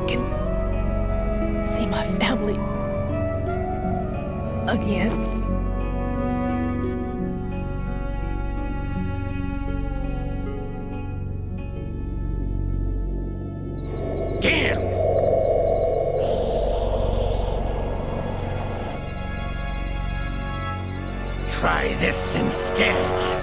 can see my family again. Damn! Try this instead.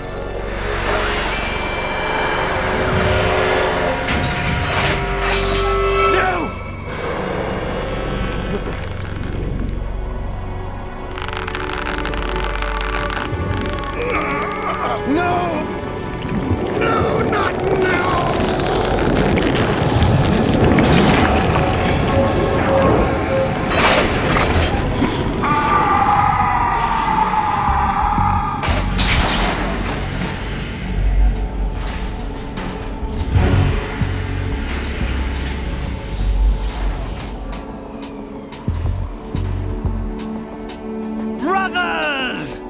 No! No, not now! Brothers!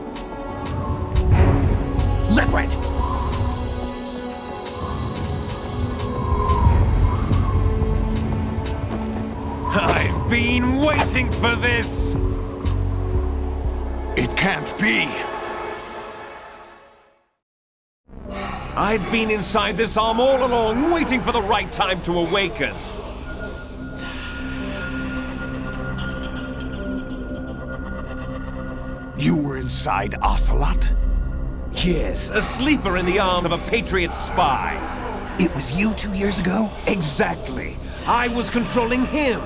Liquid! I've been waiting for this! It can't be! I've been inside this arm all along, waiting for the right time to awaken. You were inside Ocelot? Yes, a sleeper in the arm of a Patriot spy. It was you 2 years ago? Exactly. I was controlling him.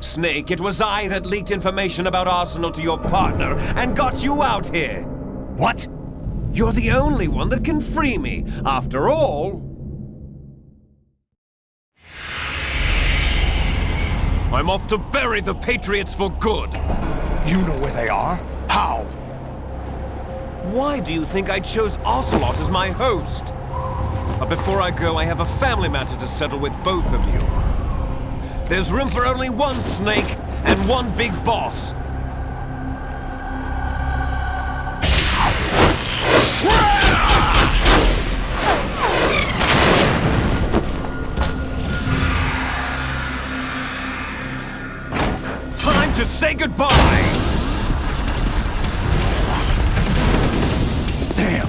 Snake, it was I that leaked information about Arsenal to your partner and got you out here. What? You're the only one that can free me. After all, I'm off to bury the Patriots for good. You know where they are? How? Why do you think I chose Ocelot as my host? But before I go, I have a family matter to settle with both of you. There's room for only one Snake and one big boss. Time to say goodbye! Damn!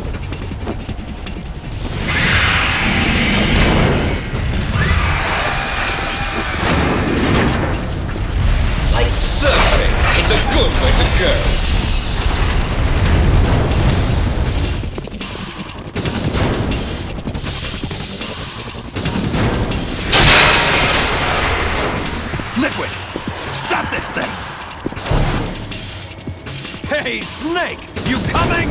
Like surfing, it's a good way to go. Liquid! Stop this thing! Hey, Snake! You coming?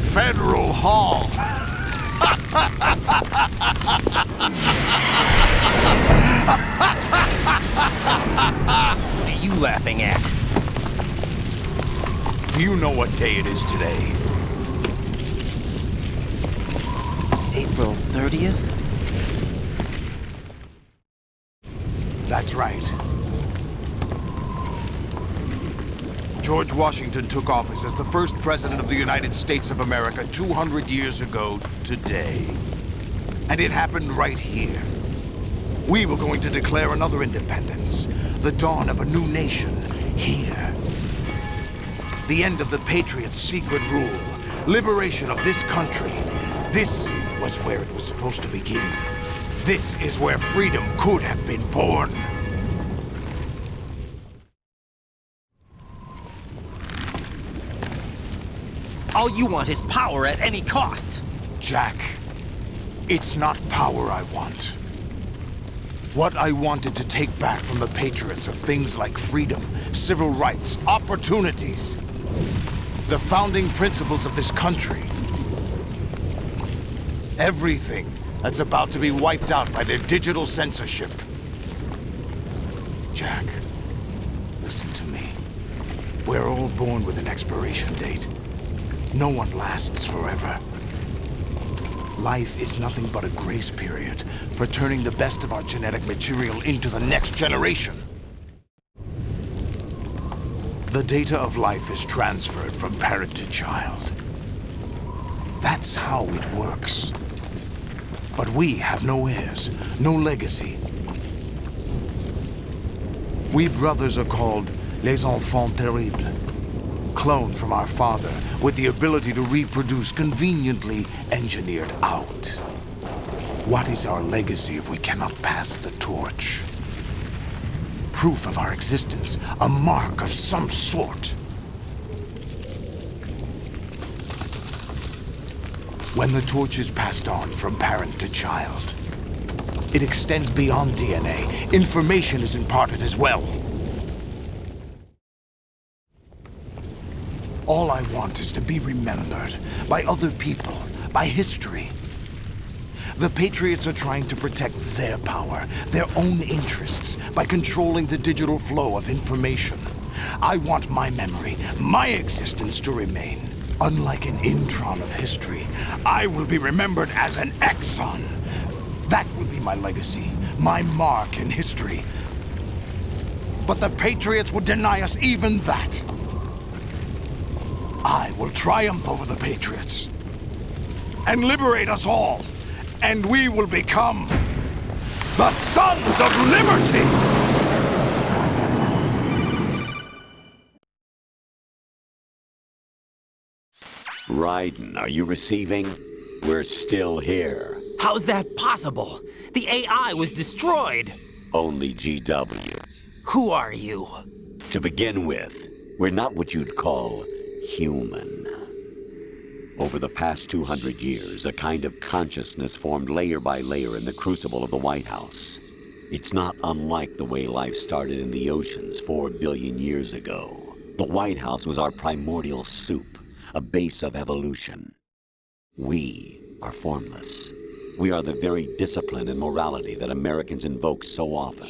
Federal Hall. What are you laughing at? Do you know what day it is today? April 30th? That's right. George Washington took office as the first president of the United States of America 200 years ago today. And it happened right here. We were going to declare another independence, the dawn of a new nation, here. The end of the Patriots' secret rule, liberation of this country. This was where it was supposed to begin. This is where freedom could have been born. All you want is power at any cost. Jack, it's not power I want. What I wanted to take back from the Patriots are things like freedom, civil rights, opportunities. The founding principles of this country. Everything that's about to be wiped out by their digital censorship. Jack, listen to me. We're all born with an expiration date. No one lasts forever. Life is nothing but a grace period for turning the best of our genetic material into the next generation. The data of life is transferred from parent to child. That's how it works. But we have no heirs, no legacy. We brothers are called les enfants terribles. Cloned from our father, with the ability to reproduce conveniently engineered out. What is our legacy if we cannot pass the torch? Proof of our existence, a mark of some sort. When the torch is passed on from parent to child, it extends beyond DNA. Information is imparted as well. All I want is to be remembered by other people, by history. The Patriots are trying to protect their power, their own interests, by controlling the digital flow of information. I want my memory, my existence to remain. Unlike an intron of history, I will be remembered as an exon. That will be my legacy, my mark in history. But the Patriots would deny us even that. I will triumph over the Patriots and liberate us all, and we will become the Sons of Liberty! Raiden, are you receiving? We're still here. How's that possible? The AI was destroyed. Only GW. Who are you? To begin with, we're not what you'd call human. Over the past 200 years, a kind of consciousness formed layer by layer in the crucible of the White House. It's not unlike the way life started in the oceans 4 billion years ago. The White House was our primordial soup, a base of evolution. We are formless. We are the very discipline and morality that Americans invoke so often.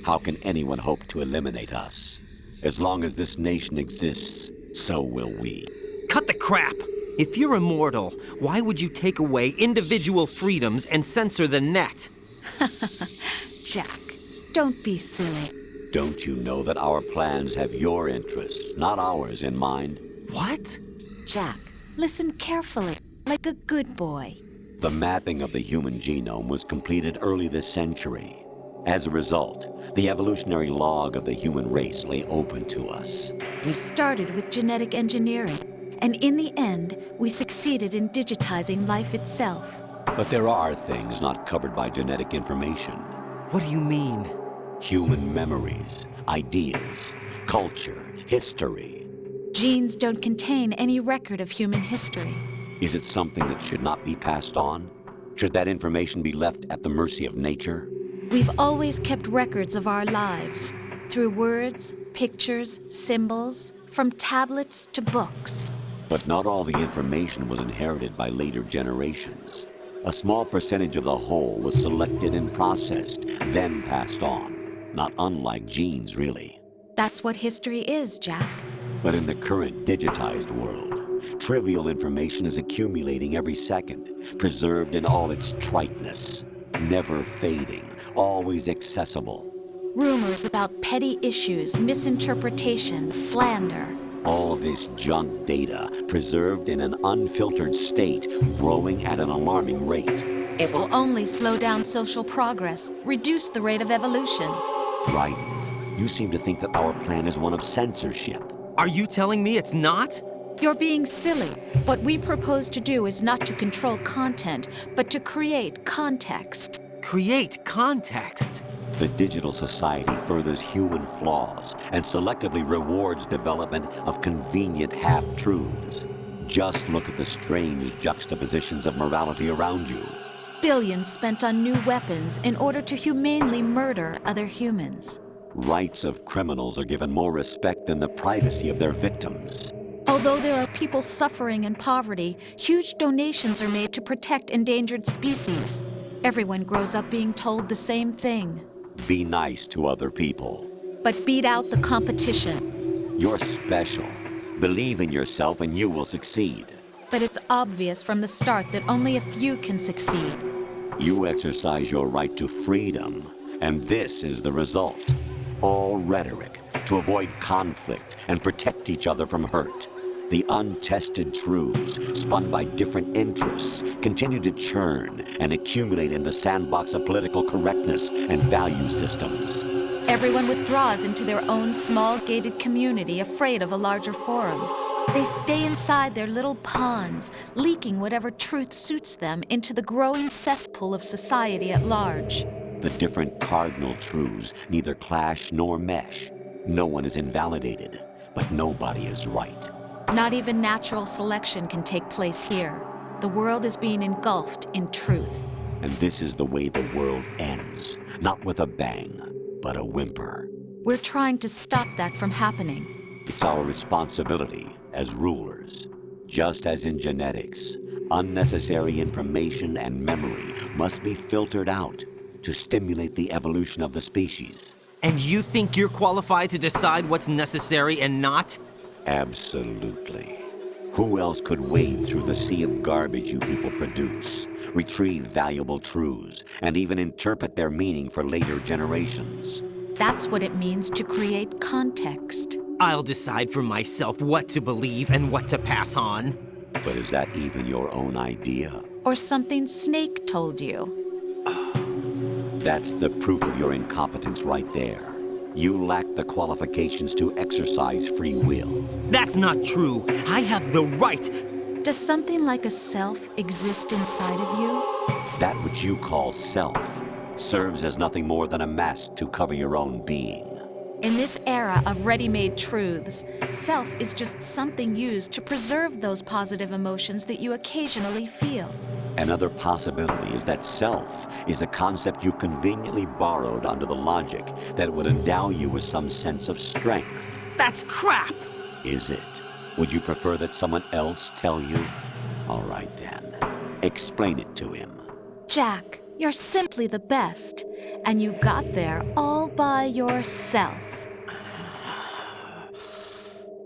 How can anyone hope to eliminate us? As long as this nation exists, so will we. Cut the crap! If you're immortal, why would you take away individual freedoms and censor the net? Jack, don't be silly. Don't you know that our plans have your interests, not ours, in mind? What? Jack, listen carefully, like a good boy. The mapping of the human genome was completed early this century. As a result, the evolutionary log of the human race lay open to us. We started with genetic engineering, and in the end, we succeeded in digitizing life itself. But there are things not covered by genetic information. What do you mean? Human memories, ideas, culture, history. Genes don't contain any record of human history. Is it something that should not be passed on? Should that information be left at the mercy of nature? We've always kept records of our lives, through words, pictures, symbols, from tablets to books. But not all the information was inherited by later generations. A small percentage of the whole was selected and processed, then passed on. Not unlike genes, really. That's what history is, Jack. But in the current digitized world, trivial information is accumulating every second, preserved in all its triteness, never fading, always accessible. Rumors about petty issues, misinterpretations, slander. All this junk data, preserved in an unfiltered state, growing at an alarming rate. It will only slow down social progress, reduce the rate of evolution. Right. You seem to think that our plan is one of censorship. Are you telling me it's not? You're being silly. What we propose to do is not to control content, but to create context. Create context. The digital society furthers human flaws and selectively rewards development of convenient half-truths. Just look at the strange juxtapositions of morality around you. Billions spent on new weapons in order to humanely murder other humans. Rights of criminals are given more respect than the privacy of their victims. Although there are people suffering in poverty, huge donations are made to protect endangered species. Everyone grows up being told the same thing. Be nice to other people. But beat out the competition. You're special. Believe in yourself and you will succeed. But it's obvious from the start that only a few can succeed. You exercise your right to freedom, and this is the result. All rhetoric to avoid conflict and protect each other from hurt. The untested truths, spun by different interests, continue to churn and accumulate in the sandbox of political correctness and value systems. Everyone withdraws into their own small gated community, afraid of a larger forum. They stay inside their little ponds, leaking whatever truth suits them into the growing cesspool of society at large. The different cardinal truths neither clash nor mesh. No one is invalidated, but nobody is right. Not even natural selection can take place here. The world is being engulfed in truth. And this is the way the world ends. Not with a bang, but a whimper. We're trying to stop that from happening. It's our responsibility as rulers. Just as in genetics, unnecessary information and memory must be filtered out to stimulate the evolution of the species. And you think you're qualified to decide what's necessary and not? Absolutely. Who else could wade through the sea of garbage you people produce, retrieve valuable truths, and even interpret their meaning for later generations? That's what it means to create context. I'll decide for myself what to believe and what to pass on. But is that even your own idea? Or something Snake told you? That's the proof of your incompetence right there. You lack the qualifications to exercise free will. That's not true. I have the right. Does something like a self exist inside of you? That which you call self serves as nothing more than a mask to cover your own being. In this era of ready-made truths, self is just something used to preserve those positive emotions that you occasionally feel. Another possibility is that self is a concept you conveniently borrowed under the logic that it would endow you with some sense of strength. That's crap! Is it? Would you prefer that someone else tell you? All right then. Explain it to him. Jack, you're simply the best, and you got there all by yourself.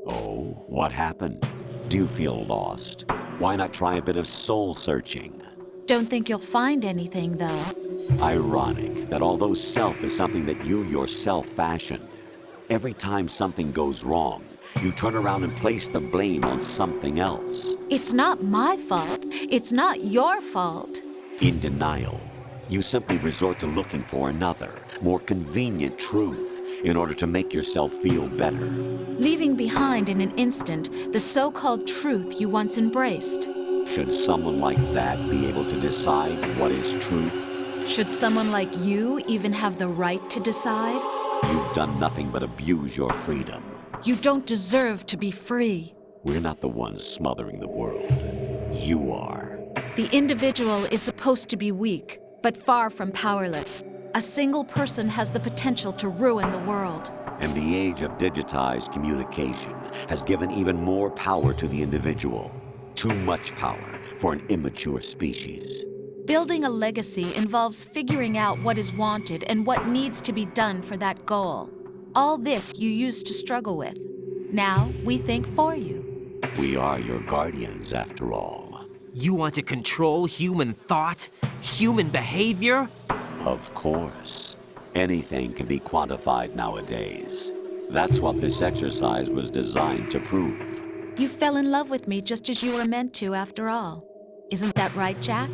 Oh, what happened? Do you feel lost? Why not try a bit of soul searching? Don't think you'll find anything, though. Ironic that although self is something that you yourself fashioned, every time something goes wrong, you turn around and place the blame on something else. It's not my fault. It's not your fault. In denial, you simply resort to looking for another, more convenient truth in order to make yourself feel better. Leaving behind in an instant the so-called truth you once embraced. Should someone like that be able to decide what is truth? Should someone like you even have the right to decide? You've done nothing but abuse your freedom. You don't deserve to be free. We're not the ones smothering the world. You are. The individual is supposed to be weak, but far from powerless. A single person has the potential to ruin the world. And the age of digitized communication has given even more power to the individual. Too much power for an immature species. Building a legacy involves figuring out what is wanted and what needs to be done for that goal. All this you used to struggle with. Now we think for you. We are your guardians, after all. You want to control human thought? Human behavior? Of course. Anything can be quantified nowadays. That's what this exercise was designed to prove. You fell in love with me just as you were meant to, after all. Isn't that right, Jack?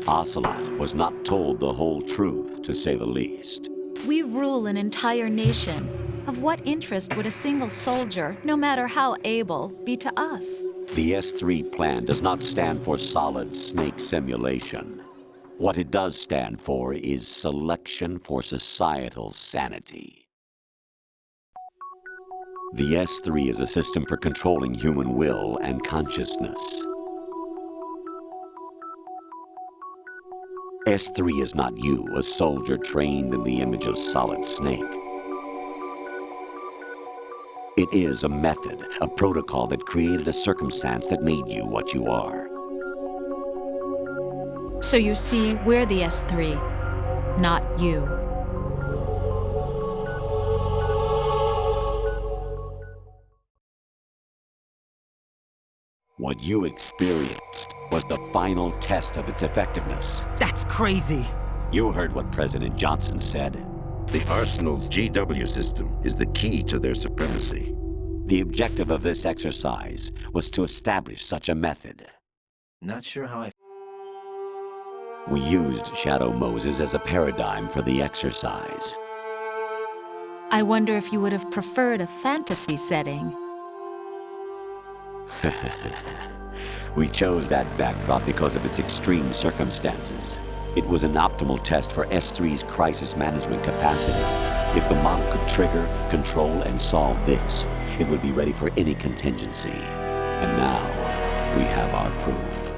Ocelot was not told the whole truth, to say the least. We rule an entire nation. Of what interest would a single soldier, no matter how able, be to us? The S3 plan does not stand for solid snake simulation. What it does stand for is selection for societal sanity. The S3 is a system for controlling human will and consciousness. S3 is not you, a soldier trained in the image of Solid Snake. It is a method, a protocol that created a circumstance that made you what you are. So you see, we're the S3, not you. What you experienced was the final test of its effectiveness. That's crazy. You heard what President Johnson said. The Arsenal's GW system is the key to their supremacy. The objective of this exercise was to establish such a method. Not sure how I... We used Shadow Moses as a paradigm for the exercise. I wonder if you would have preferred a fantasy setting. We chose that backdrop because of its extreme circumstances. It was an optimal test for S3's crisis management capacity. If the model could trigger, control, and solve this, it would be ready for any contingency. And now, we have our proof.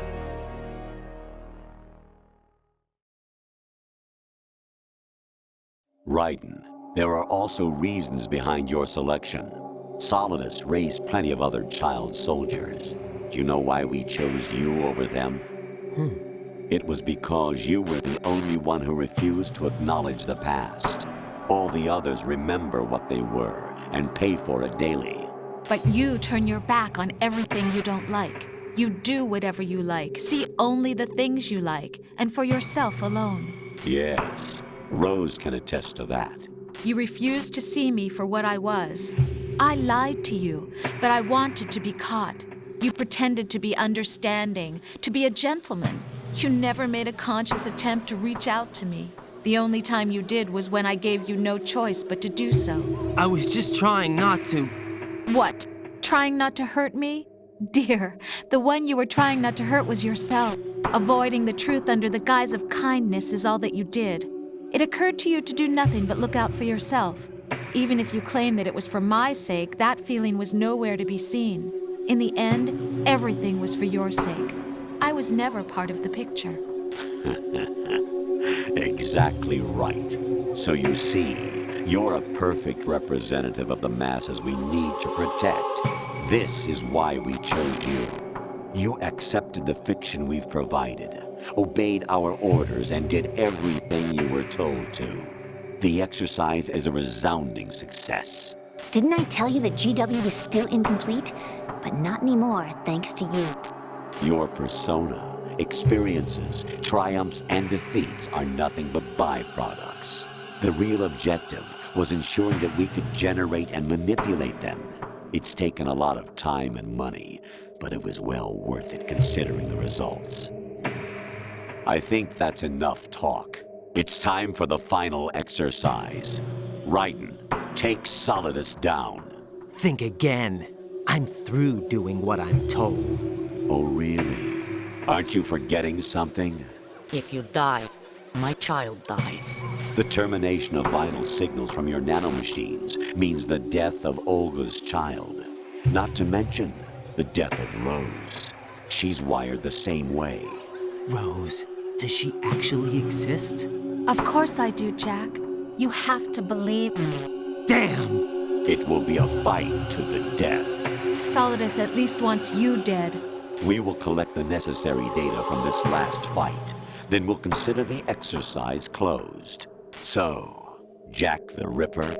Raiden, there are also reasons behind your selection. Solidus raised plenty of other child soldiers. Do you know why we chose you over them? It was because you were the only one who refused to acknowledge the past. All the others remember what they were and pay for it daily. But you turn your back on everything you don't like. You do whatever you like, see only the things you like, and for yourself alone. Yes, Rose can attest to that. You refused to see me for what I was. I lied to you, but I wanted to be caught. You pretended to be understanding, to be a gentleman. You never made a conscious attempt to reach out to me. The only time you did was when I gave you no choice but to do so. I was just trying not to... What? Trying not to hurt me? Dear, the one you were trying not to hurt was yourself. Avoiding the truth under the guise of kindness is all that you did. It occurred to you to do nothing but look out for yourself. Even if you claim that it was for my sake, that feeling was nowhere to be seen. In the end, everything was for your sake. I was never part of the picture. Exactly right. So you see, you're a perfect representative of the masses we need to protect. This is why we chose you. You accepted the fiction we've provided, obeyed our orders, and did everything you were told to. The exercise is a resounding success. Didn't I tell you that GW was still incomplete? But not anymore, thanks to you. Your persona, experiences, triumphs, and defeats are nothing but byproducts. The real objective was ensuring that we could generate and manipulate them. It's taken a lot of time and money, but it was well worth it considering the results. I think that's enough talk. It's time for the final exercise. Raiden, take Solidus down. Think again. I'm through doing what I'm told. Oh, really? Aren't you forgetting something? If you die, my child dies. The termination of vital signals from your nanomachines means the death of Olga's child. Not to mention the death of Rose. She's wired the same way. Rose, does she actually exist? Of course I do, Jack. You have to believe me. Damn! It will be a fight to the death. Solidus at least wants you dead. We will collect the necessary data from this last fight. Then we'll consider the exercise closed. So, Jack the Ripper,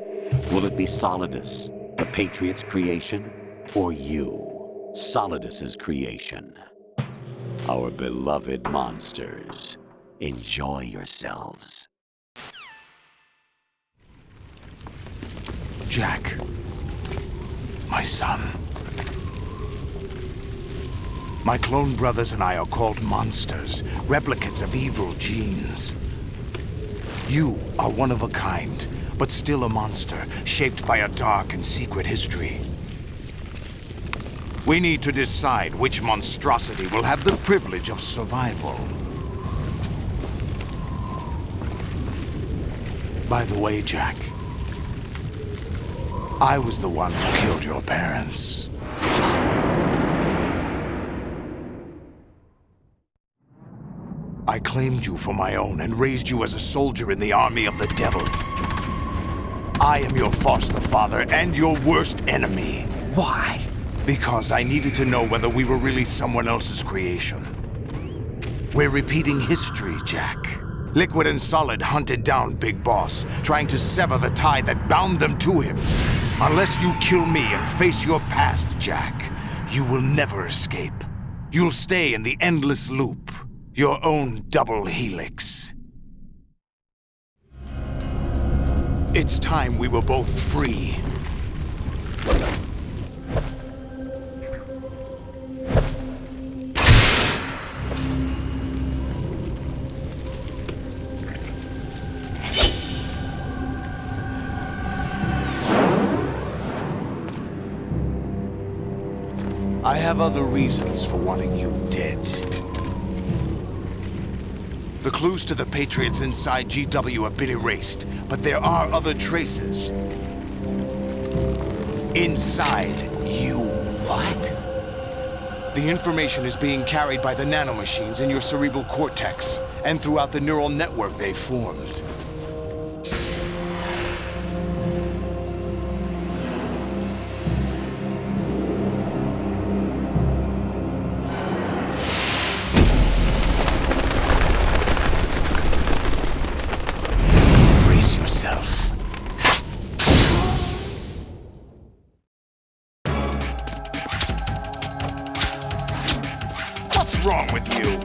will it be Solidus, the Patriot's creation, or you, Solidus's creation? Our beloved monsters, enjoy yourselves. Jack, my son. My clone brothers and I are called monsters, replicates of evil genes. You are one of a kind, but still a monster, shaped by a dark and secret history. We need to decide which monstrosity will have the privilege of survival. By the way, Jack, I was the one who killed your parents. I claimed you for my own and raised you as a soldier in the army of the devil. I am your foster father and your worst enemy. Why? Because I needed to know whether we were really someone else's creation. We're repeating history, Jack. Liquid and Solid hunted down Big Boss, trying to sever the tie that bound them to him. Unless you kill me and face your past, Jack, you will never escape. You'll stay in the endless loop. Your own double helix. It's time we were both free. I have other reasons for wanting you dead. The clues to the Patriots inside GW have been erased, but there are other traces. Inside you. What? The information is being carried by the nanomachines in your cerebral cortex, and throughout the neural network they formed. What's wrong with you?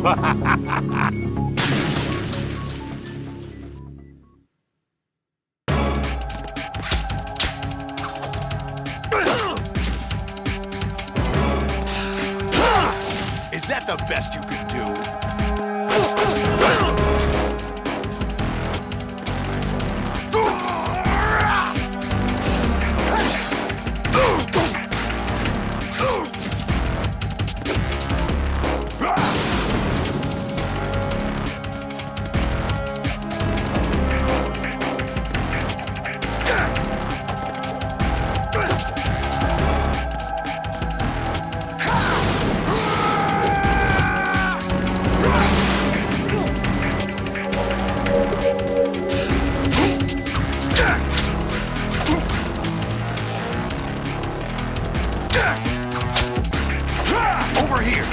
Is that the best you can do? Over here!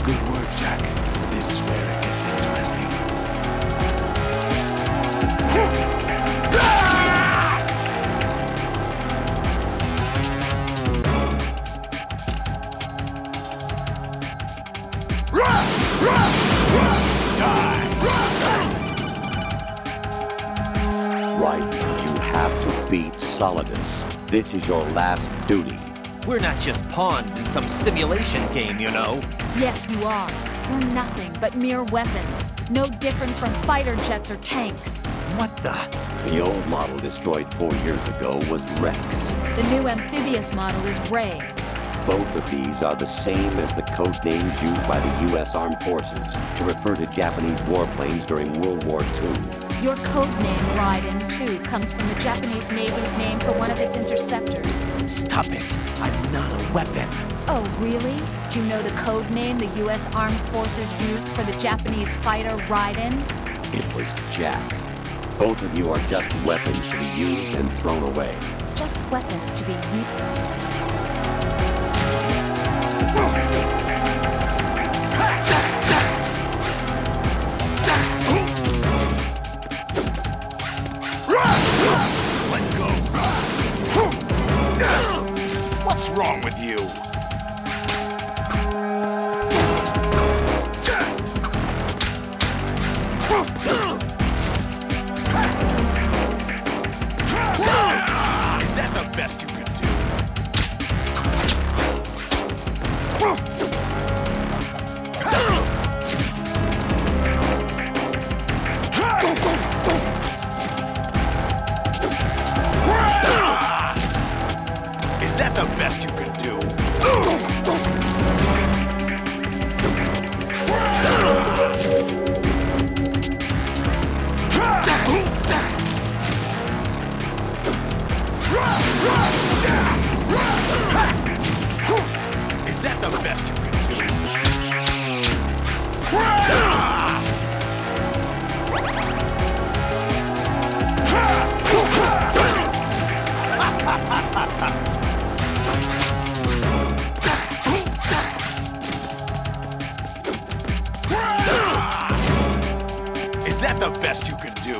Good work, Jack. This is where it gets interesting. Right. You have to beat Solidus. This is your last duty. We're not just pawns in some simulation game, you know. Yes, you are. We're nothing but mere weapons. No different from fighter jets or tanks. What the? The old model destroyed 4 years ago was Rex. The new amphibious model is Ray. Both of these are the same as the code names used by the U.S. Armed Forces to refer to Japanese warplanes during World War II. Your code name, Raiden, too, comes from the Japanese Navy's name for one of its interceptors. Stop it. I'm not a weapon. Oh, really? Do you know the code name the U.S. Armed Forces used for the Japanese fighter Raiden? It was Jack. Both of you are just weapons to be used and thrown away. Just weapons to be used. Let's go. What's wrong with you? Is that the best you could do? Is that the best you could do? Is that the best you could do? Is that the best you can do?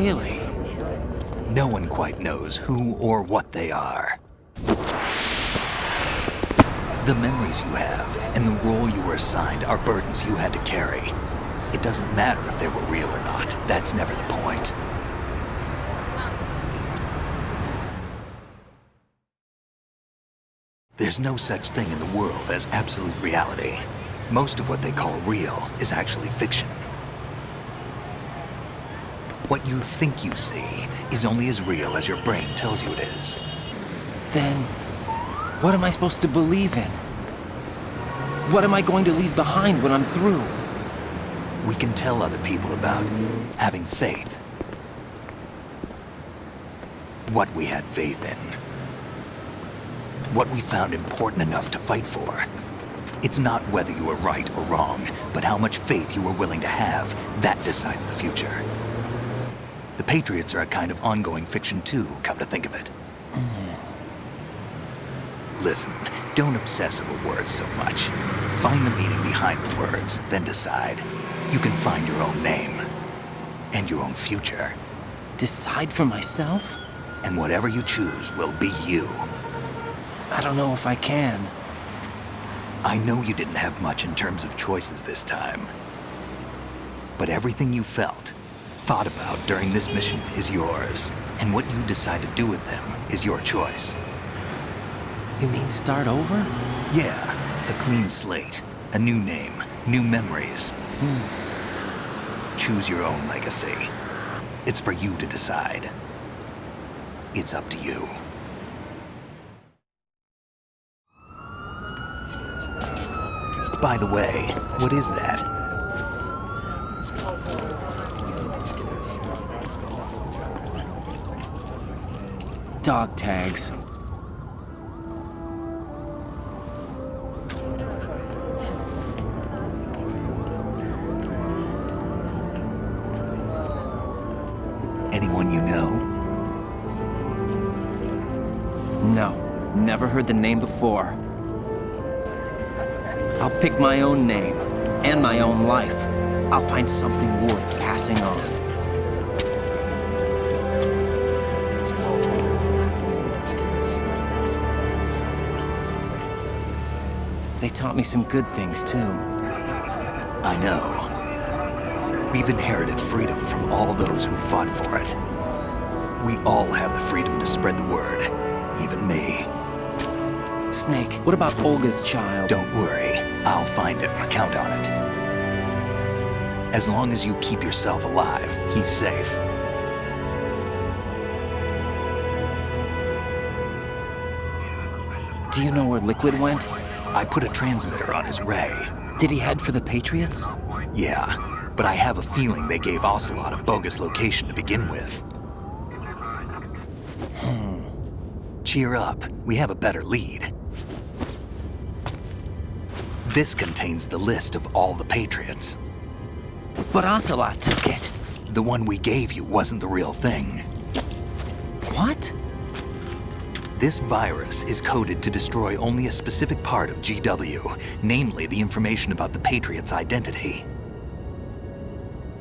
Really? No one quite knows who or what they are. The memories you have and the role you were assigned are burdens you had to carry. It doesn't matter if they were real or not. That's never the point. There's no such thing in the world as absolute reality. Most of what they call real is actually fiction. What you think you see is only as real as your brain tells you it is. Then, what am I supposed to believe in? What am I going to leave behind when I'm through? We can tell other people about having faith. What we had faith in. What we found important enough to fight for. It's not whether you were right or wrong, but how much faith you were willing to have. That decides the future. The Patriots are a kind of ongoing fiction too, come to think of it. Listen, don't obsess over words so much. Find the meaning behind the words, then decide. You can find your own name. And your own future. Decide for myself? And whatever you choose will be you. I don't know if I can. I know you didn't have much in terms of choices this time. But everything you felt, thought about during this mission is yours. And what you decide to do with them is your choice. You mean start over? Yeah, a clean slate, a new name, new memories. Choose your own legacy. It's for you to decide. It's up to you. By the way, what is that? Dog tags. Anyone you know? No, never heard the name before. I'll pick my own name, and my own life. I'll find something worth passing on. They taught me some good things, too. I know. We've inherited freedom from all those who fought for it. We all have the freedom to spread the word, even me. Snake, what about Olga's child? Don't worry, I'll find him. Count on it. As long as you keep yourself alive, he's safe. Do you know where Liquid went? I put a transmitter on his ray. Did he head for the Patriots? Yeah, but I have a feeling they gave Ocelot a bogus location to begin with. Cheer up, we have a better lead. This contains the list of all the Patriots. But Ocelot took it. The one we gave you wasn't the real thing. What? This virus is coded to destroy only a specific part of GW, namely the information about the Patriots' identity.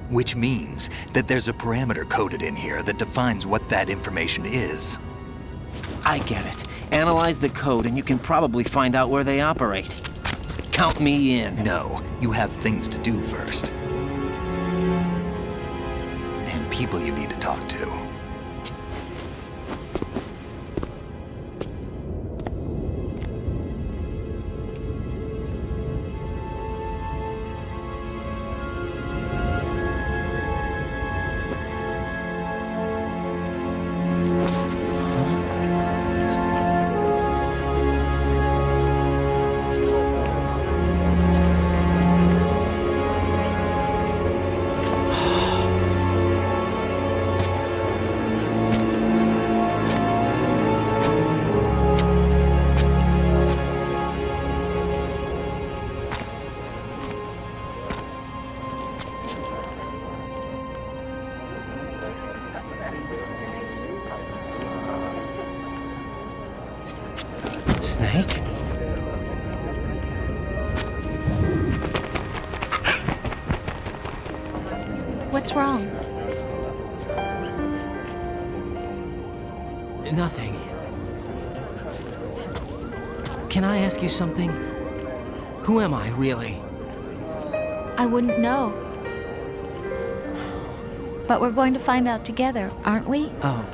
Which means that there's a parameter coded in here that defines what that information is. I get it. Analyze the code and you can probably find out where they operate. Count me in. No, you have things to do first. And people you need to talk to. Snake? What's wrong? Nothing. Can I ask you something? Who am I, really? I wouldn't know. But we're going to find out together, aren't we? Oh.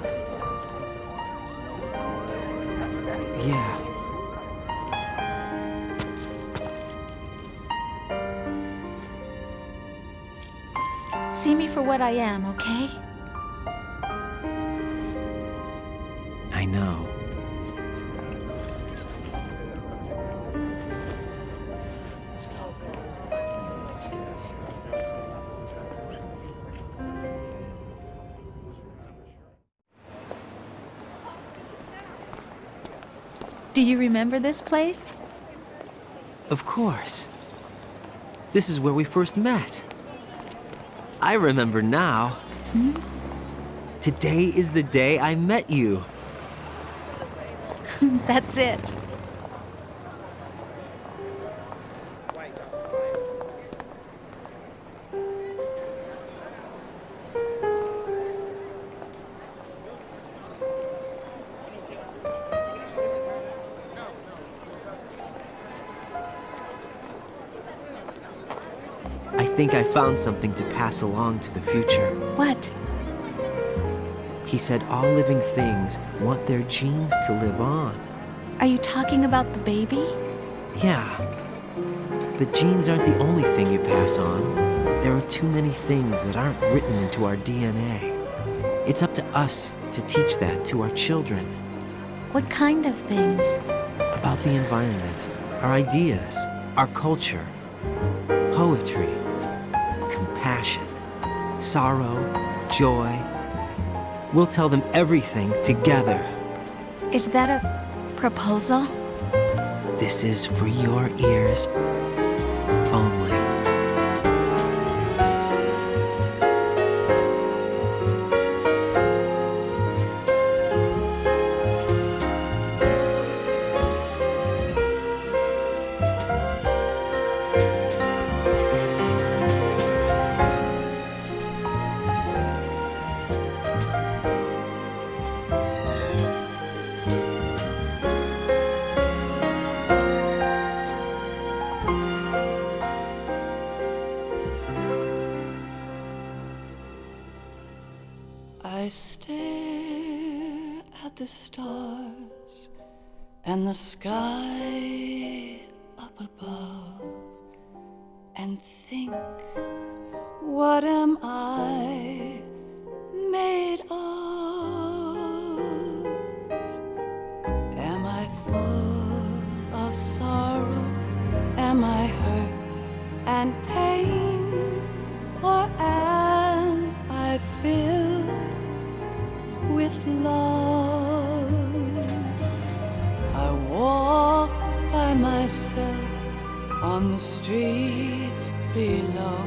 Yeah. See me for what I am, okay? I know. Do you remember this place? Of course. This is where we first met. I remember now. Hmm? Today is the day I met you. That's it. I think I found something to pass along to the future. What? He said all living things want their genes to live on. Are you talking about the baby? Yeah. But genes aren't the only thing you pass on. There are too many things that aren't written into our DNA. It's up to us to teach that to our children. What kind of things? About the environment, our ideas, our culture, poetry, compassion, sorrow, joy. We'll tell them everything together. Is that a proposal? This is for your ears only. I stare at the stars and the sky up above and think, what am I made of? Am I full of sorrow? Am I hurt and pain? Or am I filled with love? I walk by myself on the streets below.